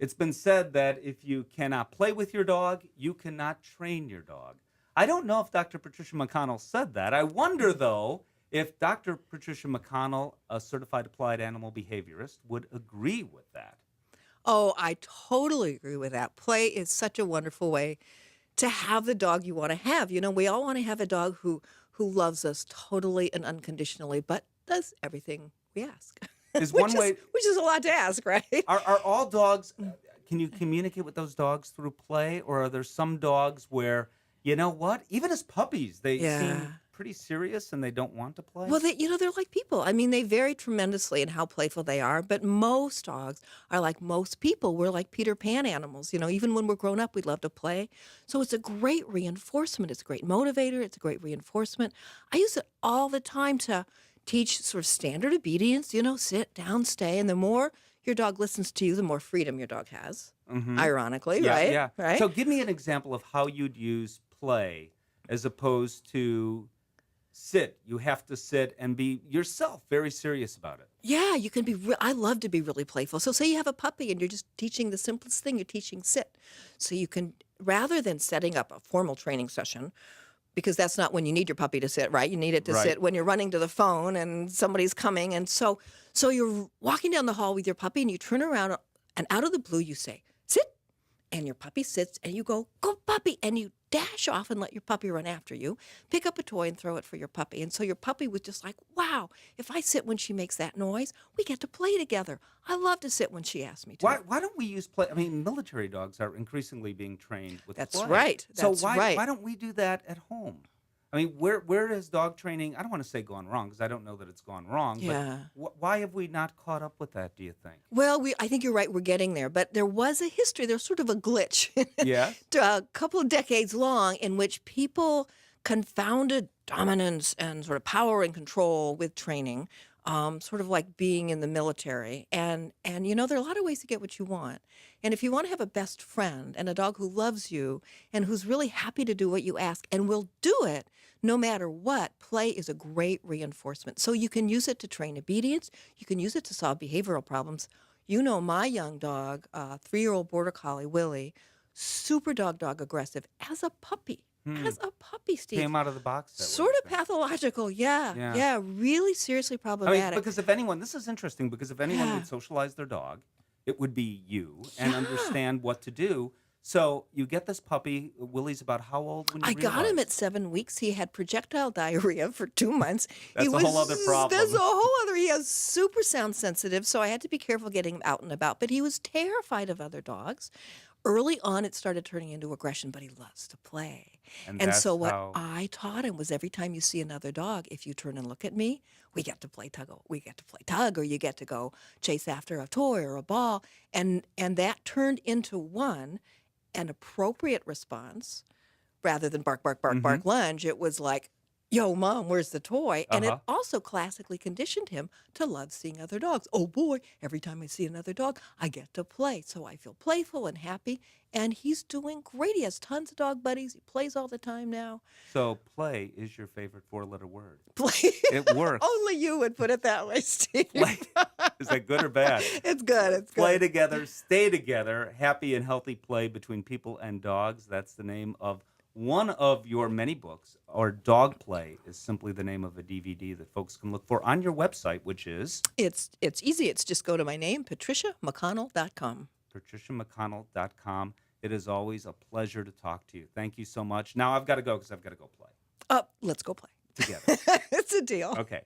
It's been said that if you cannot play with your dog, you cannot train your dog. I don't know if Dr. Patricia McConnell said that. I wonder, though, if Dr. Patricia McConnell, a certified applied animal behaviorist, would agree with that. Oh, I totally agree with that. Play is such a wonderful way to have the dog you want to have. You know, we all want to have a dog who loves us totally and unconditionally, but does everything we ask. Is which one is way which is a lot to ask, right? are all dogs? Can you communicate with those dogs through play, or are there some dogs where you know what? Even as puppies, they seem Yeah. pretty serious and they don't want to play. Well, they're like people. I mean, they vary tremendously in how playful they are, but most dogs are like most people. We're like Peter Pan animals. You know, even when we're grown up, we love to play. So it's a great reinforcement. It's a great motivator. It's a great reinforcement. I use it all the time to teach sort of standard obedience, sit down, stay. And the more your dog listens to you, the more freedom your dog has, Hmm. ironically, Yeah, right? yeah. Right? So give me an example of how you'd use play as opposed to sit. You have to sit and be yourself, very serious about it. Yeah, you can be I love to be really playful. So say you have a puppy and you're just teaching the simplest thing, you're teaching sit. So you can rather than setting up a formal training session, because that's not when you need your puppy to sit, right? You need it to Right. sit when you're running to the phone and somebody's coming. And so you're walking down the hall with your puppy and you turn around and out of the blue you say, "Sit." And your puppy sits and you go puppy, and you dash off and let your puppy run after you, pick up a toy and throw it for your puppy. And so your puppy was just like, wow, if I sit when she makes that noise, we get to play together. I love to sit when she asks me Why to. why don't we use play? I mean, military dogs are increasingly being trained with That's play. right. So That's why right. why don't we do that at home? I mean, where has dog training? I don't want to say gone wrong because I don't know that it's gone wrong. But Yeah. why have we not caught up with that? Do you think? Well, I think you're right. We're getting there, but there was a history. There's sort of a glitch, Yes. a couple of decades long, in which people confounded dominance and sort of power and control with training, sort of like being in the military. And there are a lot of ways to get what you want. And if you want to have a best friend and a dog who loves you and who's really happy to do what you ask and will do it no matter what, play is a great reinforcement. So you can use it to train obedience. You can use it to solve behavioral problems. You know, my young dog, 3-year-old border collie, Willie, super dog aggressive Hmm. as a puppy, Steve. Came out of the box that way. Sort You of think? pathological. Yeah. Yeah. Yeah. Really seriously I mean, problematic. because if anyone, this is interesting because if anyone Yeah. would socialize their dog, it would be you and Yeah. understand what to do. So you get this puppy. Willie's about how old when you I got him realize? at 7 weeks. He had projectile diarrhea for 2 months. He That's a was, whole other that's a problem. whole other, he has super sound sensitive. So I had to be careful getting him out and about. But he was terrified of other dogs. Early on, it started turning into aggression, but he loves to play. And And so that's what how. I taught him was every time you see another dog, if you turn and look at me, we get to play tug, or you get to go chase after a toy or a ball. And that turned into an appropriate response rather than bark, bark, bark, Hmm. bark, lunge. It was like, yo, mom, where's the toy? Uh And it huh. also classically conditioned him to love seeing other dogs. Oh boy, every time I see another dog, I get to play. So I feel playful and happy. And he's doing great. He has tons of dog buddies. He plays all the time now. So play is your favorite four-letter word. Play. It works. Only you would put it that way, Steve. Play. Is that good or bad? It's good. It's Play good. together, stay together, happy and healthy play between people and dogs. That's the name of one of your many books, or Dog Play is simply the name of a DVD that folks can look for on your website, which is It's easy. It's just go to my name, patriciamcconnell.com. patriciamcconnell.com. It is always a pleasure to talk to you. Thank you so much. Now I've got to go because I've got to go play Let's go play. together. It's a deal. Okay.